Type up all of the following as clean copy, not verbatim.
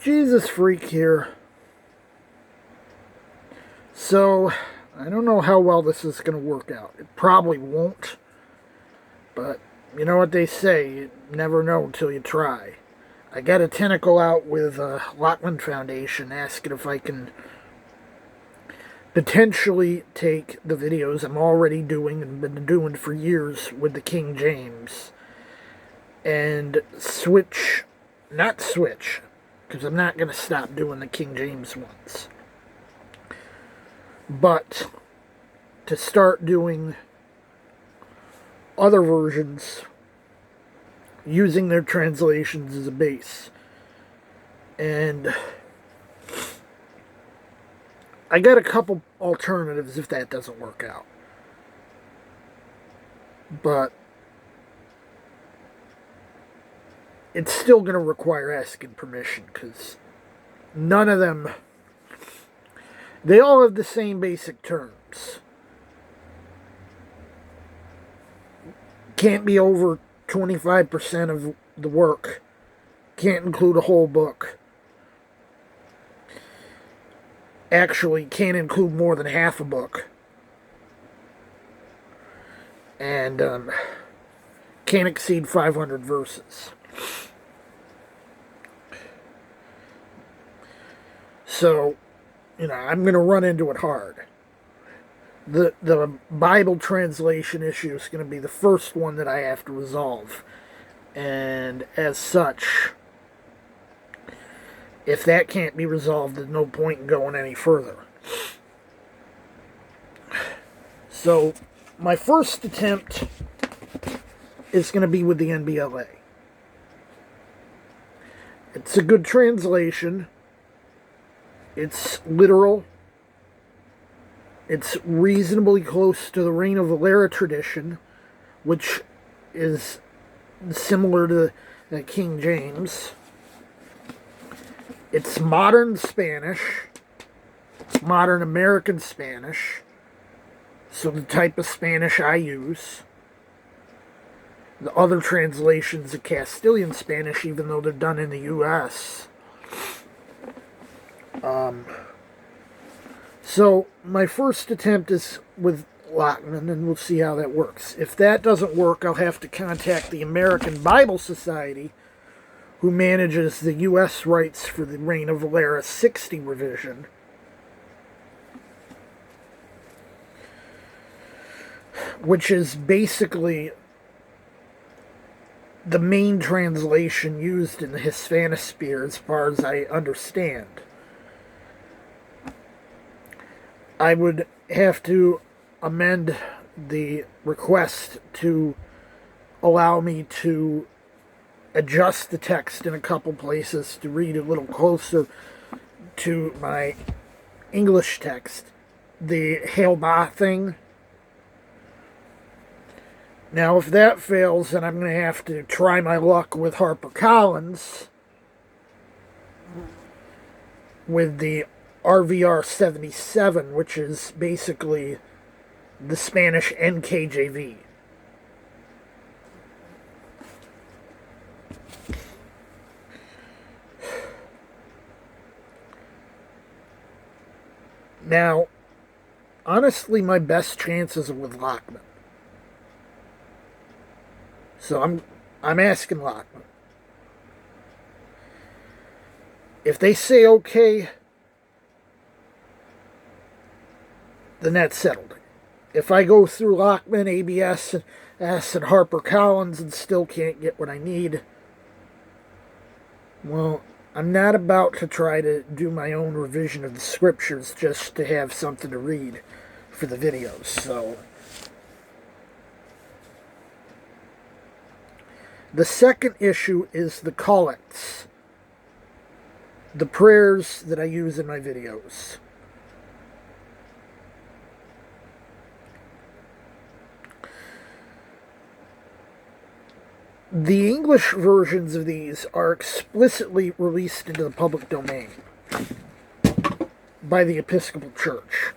Jesus Freak here. So, I don't know how well this is going to work out. It probably won't. But, you know what they say, you never know until you try. I got a tentacle out with Lockman Foundation asking if I can potentially take the videos I'm already doing and been doing for years with the King James and not switch, because I'm not going to stop doing the King James ones, but to start doing other versions using their translations as a base. And I got a couple alternatives if that doesn't work out. But it's still going to require asking permission, because none of them, they all have the same basic terms. Can't be over 25% of the work. Can't include a whole book. Actually, can't include more than half a book. And can't exceed 500 verses. So, I'm going to run into it hard. The Bible translation issue is going to be the first one that I have to resolve. And as such, if that can't be resolved, there's no point in going any further. So, my first attempt is going to be with the NBLA. It's a good translation. It's literal. It's reasonably close to the Reign of Valera tradition, which is similar to the King James. It's modern Spanish. It's modern American Spanish. So the type of Spanish I use. The other translations are Castilian Spanish, even though they're done in the U.S. So my first attempt is with Lockman, and we'll see how that works. If that doesn't work, I'll have to contact the American Bible Society, who manages the U.S. rights for the Reign of Valera 60 revision. Which is basically the main translation used in the Hispanosphere, as far as I understand. I would have to amend the request to allow me to adjust the text in a couple places to read a little closer to my English text. The Hail Bah thing. Now, if that fails, then I'm going to have to try my luck with HarperCollins with the RVR 77, which is basically the Spanish NKJV. Now, honestly, my best chances are with Lockman. So I'm asking Lockman. If they say okay, then that's settled. If I go through Lockman, ABS, and HarperCollins and still can't get what I need, well, I'm not about to try to do my own revision of the scriptures just to have something to read for the videos. So the second issue is the collects, the prayers that I use in my videos. The English versions of these are explicitly released into the public domain by the Episcopal Church.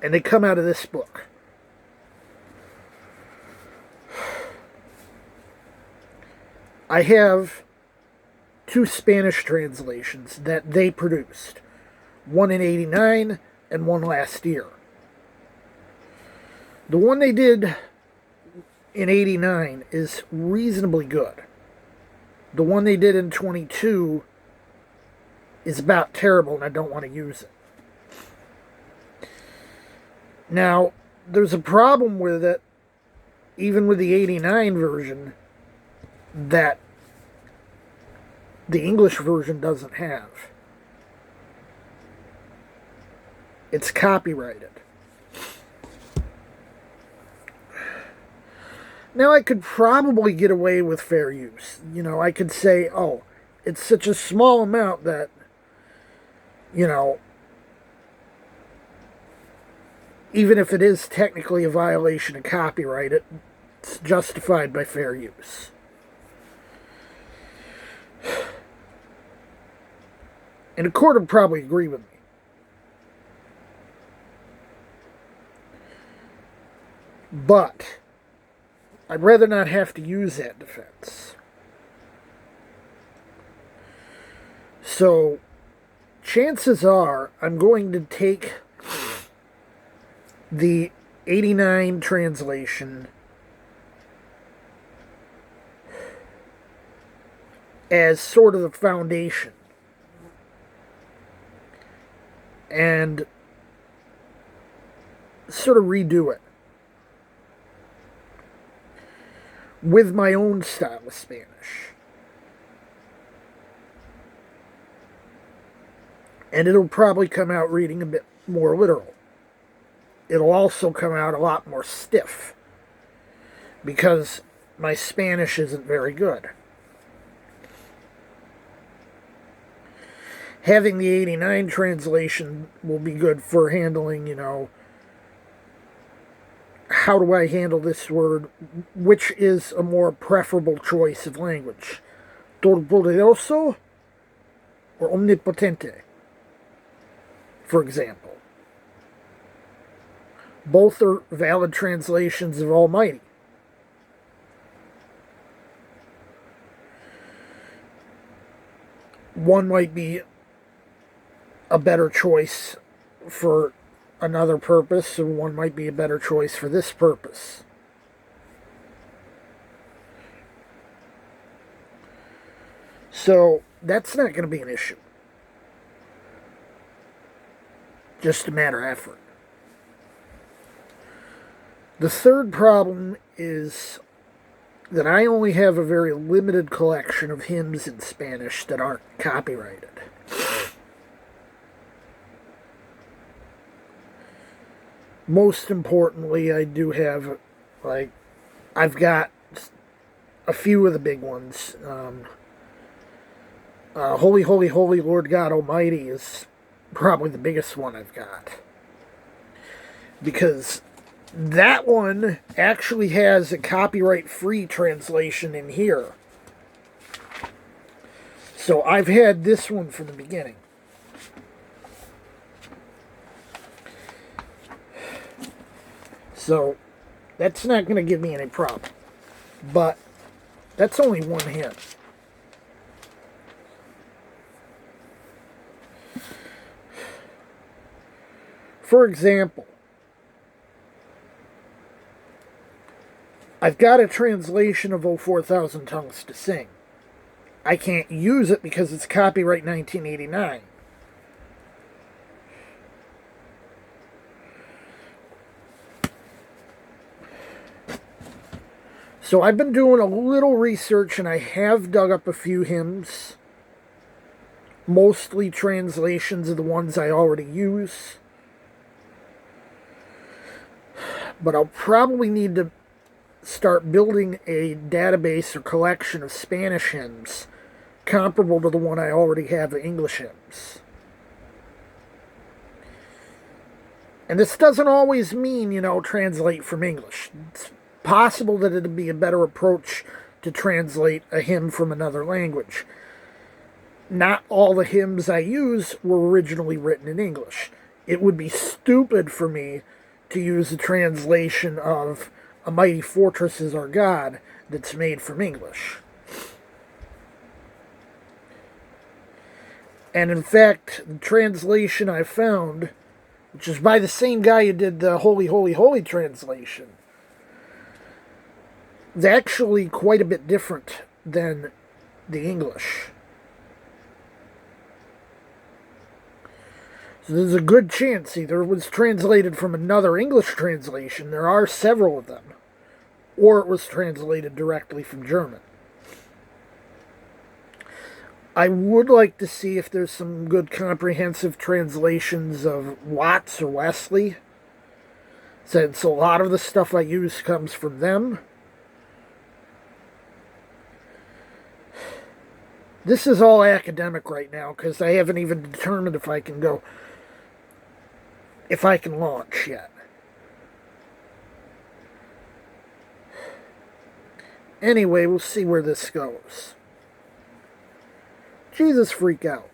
And they come out of this book. I have two Spanish translations that they produced, one in '89 and one last year. The one they did in '89 is reasonably good. The one they did in '22 is about terrible, and I don't want to use it. Now, there's a problem with it, even with the '89 version, that the English version doesn't have. It's copyrighted. Now, I could probably get away with fair use. You know, I could say, oh, it's such a small amount that, you know, even if it is technically a violation of copyright, it's justified by fair use. And the court would probably agree with me. But I'd rather not have to use that defense. So chances are I'm going to take the '89 translation as sort of the foundation and sort of redo it with my own style of Spanish. And it'll probably come out reading a bit more literal. It'll also come out a lot more stiff because my Spanish isn't very good. Having the '89 translation will be good for handling, you know, how do I handle this word? Which is a more preferable choice of language? Todopoderoso or omnipotente, for example. Both are valid translations of Almighty. One might be a better choice for another purpose, and one might be a better choice for this purpose. So that's not going to be an issue. Just a matter of effort. The third problem is that I only have a very limited collection of hymns in Spanish that aren't copyrighted. Most importantly, I do have, like, I've got a few of the big ones. Holy, Holy, Holy Lord God Almighty is probably the biggest one I've got. Because that one actually has a copyright-free translation in here. So I've had this one from the beginning. So that's not going to give me any problem. But that's only one hymn. For example, I've got a translation of "O 4,000 Tongues to Sing." I can't use it because it's copyright 1989. So I've been doing a little research, and I have dug up a few hymns. Mostly translations of the ones I already use. But I'll probably need to start building a database or collection of Spanish hymns comparable to the one I already have of English hymns. And this doesn't always mean, you know, translate from English. It's possible that it'd be a better approach to translate a hymn from another language. Not all the hymns I use were originally written in English. It would be stupid for me to use a translation of "A Mighty Fortress Is Our God" that's made from English. And in fact, the translation I found, which is by the same guy who did the Holy, Holy, Holy translation, is actually quite a bit different than the English. So there's a good chance either it was translated from another English translation, there are several of them, or it was translated directly from German. I would like to see if there's some good comprehensive translations of Watts or Wesley, since a lot of the stuff I use comes from them. This is all academic right now because I haven't even determined if I can launch yet. Anyway, we'll see where this goes. Jesus, freak out.